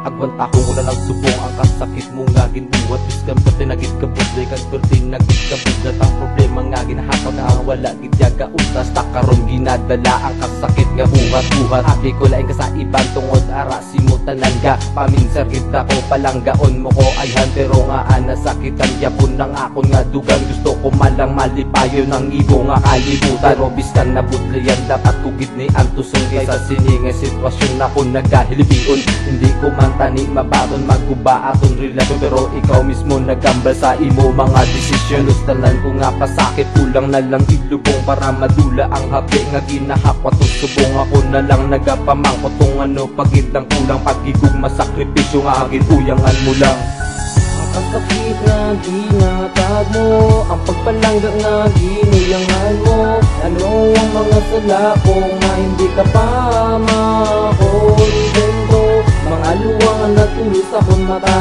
Agwanta ko wala lang subong ang kasakit mo nga ginuwat. Biskam ka tinagid ka budlay kag tinagid ka bugat. Ang problema nga ginahataw na wala gidyaga utas. Takaron ginadala ang kasakit nga buhat-buhat. Abi ko laing ka sa ibang tungod ara simutanan ka. Paminsar kita ko palanggaon mo ko ayhan. Pero nga nasakitan yapon ng akon nga dugan. Gusto ko malang malipayo ng ibo nga kalibutan. Pero biskan na budlayan dapat tugid ni Antuson. Kaysa siningay sitwasyon na ko nagahilibion. Hindi ko man tani mabaton magguba aton relasyon. Pero ikaw mismo nagambal sa imo mga desisyon. Lustanan ko nga pasakit kulang na lang ilubong para madula ang habi nga ginahakwa tong subong. Ako na lang nagapamangko tong ano pagit ng kulang pagigugma sakripisyo nga agin uyangan mo lang. Kasakit na ginatag mo, ang pagpalangga na ginuyangan mo. Ano ang mga sala ko nga hindi ka pa makontento? Mga luwang na tulos akong mata,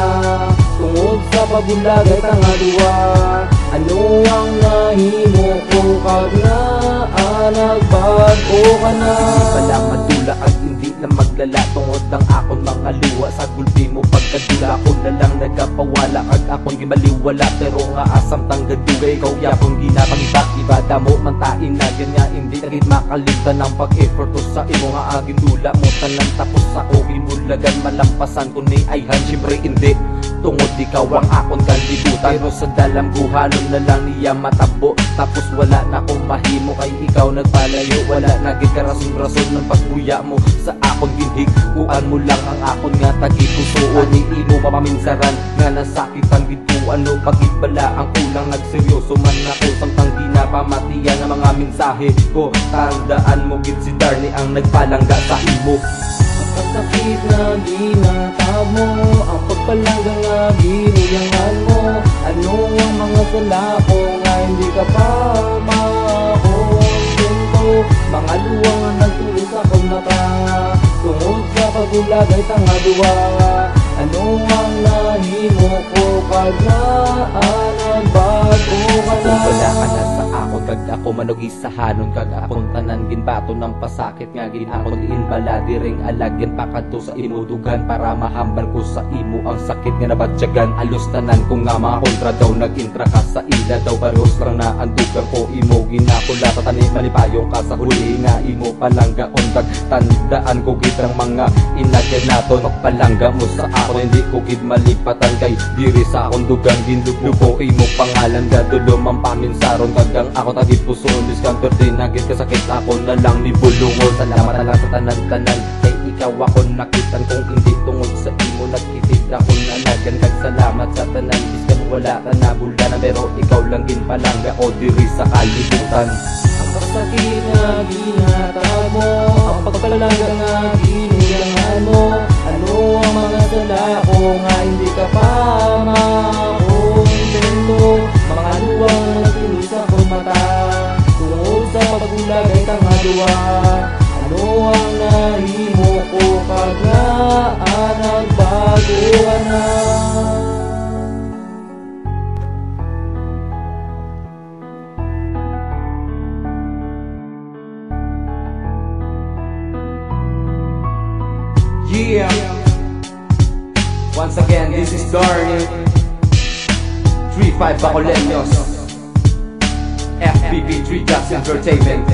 tungod sa pabulagay tangaluwa. Ano ang nahimo ko kag na nagbago ka na? Pala madula at hindi na maglala tungod ang akon mga luwa. Sa gulpi mo pagkadula ko na lang nagapawala. Kag akon gimaliwala pero nga asam tanggadugay. Ikaw yapon ginapangita ibada mo mantain na ganyan. Hindi nagit makalimtan ang pag-effort ko sa imo nga aging dula mo. Tanan tapos ako gimulagan malampasan ko ni ayhan. Siyempre hindi tungod ikaw ang akon kalibutan. Pero sa dalam buhanon na lang niya matabo. Tapos wala na akong mahimo kay ikaw nagpalayo. Wala na gikarason-rason ng pagbuya mo sa akon ginhig. Kuan mo lang ang akon nga tagipusoon. Ni imo mapaminsaran nga nasakitan gito. Ano pagibala ang kulang nagseryoso man ako. Samtang di na pamatiyan ang mga mensahe ko. Tandaan mo gid si Darnie ang nagpalangga sa imo. Kasakit na ginatag mo, ang pagpalangga nga ginuyangan mo. Ano ang mga sala ko nga hindi ka pa makontento? Mga luwang nga nagtulos akong mata, tungod sa pagulagay tangaluwa. Ano ang nahimo ko kag na nagbago ka na? Wala ka na sa ako kag ako manugi sa hanon. Kag akong tanan ginbato ng pasakit nga ginakon inbala diring alagyan pakadto sa imo dugan. Para mahambal ko sa imo ang sakit nga nabatyagan. Alos tanan ko nga mga kontra daw nag-intra ka sa ila daw. Paros lang na andugan ko imo ginakula. Tatanim malipayong ka sa huli nga imo palangga undag. Tandaan ko gitrang mga inagyan nato. Magpalangga mo sa ako hindi ko gid malipatan kay diri sa akong dugang ginlublo ko imo pangalan gadulo mampaminsaron. Kagang ako tagit puso biskan din nagit kasakit ako na lang ni bulungon. Salamat na lang sa tanan-tanan kay ikaw ako nakitan kung hindi tungod sa imo nagkitid ako na nagan. Kag salamat sa tanan biskan wala ka na buldanan pero ikaw lang ginpalangga o diri sa kalibutan. Ang kasakit na ginatag mo, ang pagpalangga nga ginuyangan mo. Ano ang mga sala ko nga hindi ka pa makontento? Mga luwang na nagtulos akong mata, tungod sa pagulagay tangaluwa. Ano ang nahimo ko kag na nagbago ka na? Yeah. Once again, this is Darnie 35 Bacoleños FPP 3 Jazz Entertainment.